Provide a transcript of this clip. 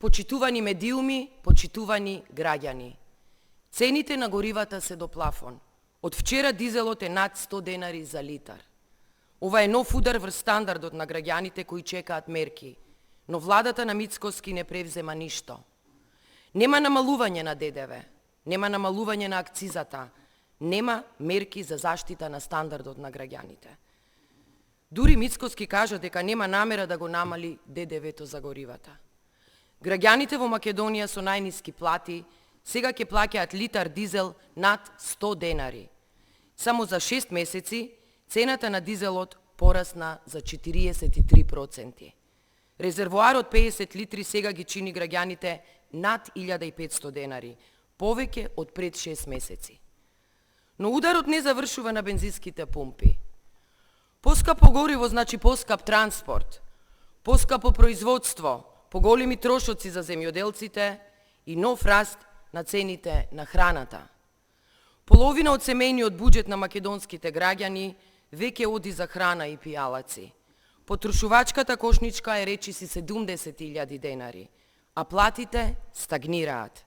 Почитувани медиуми, почитувани граѓани. Цените на горивата се до плафон. Од вчера дизелот е над 100 денари за литар. Ова е нов удар врз стандардот на граѓаните кои чекаат мерки, но владата на Мицкоски не превзема ништо. Нема намалување на ДДВ, нема намалување на акцизата, нема мерки за заштита на стандардот на граѓаните. Дури Мицкоски кажа дека нема намера да го намали ДДВ-то за горивата. Граѓаните во Македонија со најниски плати сега ќе плаќаат литар дизел над 100 денари. Само за 6 месеци цената на дизелот порасна за 43%. Резервоар од 50 литри сега ги чини граѓаните над 1500 денари, повеќе од пред 6 месеци. Но ударот не завршува на бензинските пумпи. Поскапо гориво значи поскап транспорт, поскапо производство, поголеми трошоци за земјоделците и нов раст на цените на храната. Половина од семејниот буџет на македонските граѓани веќе оди за храна и пијалаци. Потрошувачката кошничка е речиси 70.000 денари, а платите стагнираат.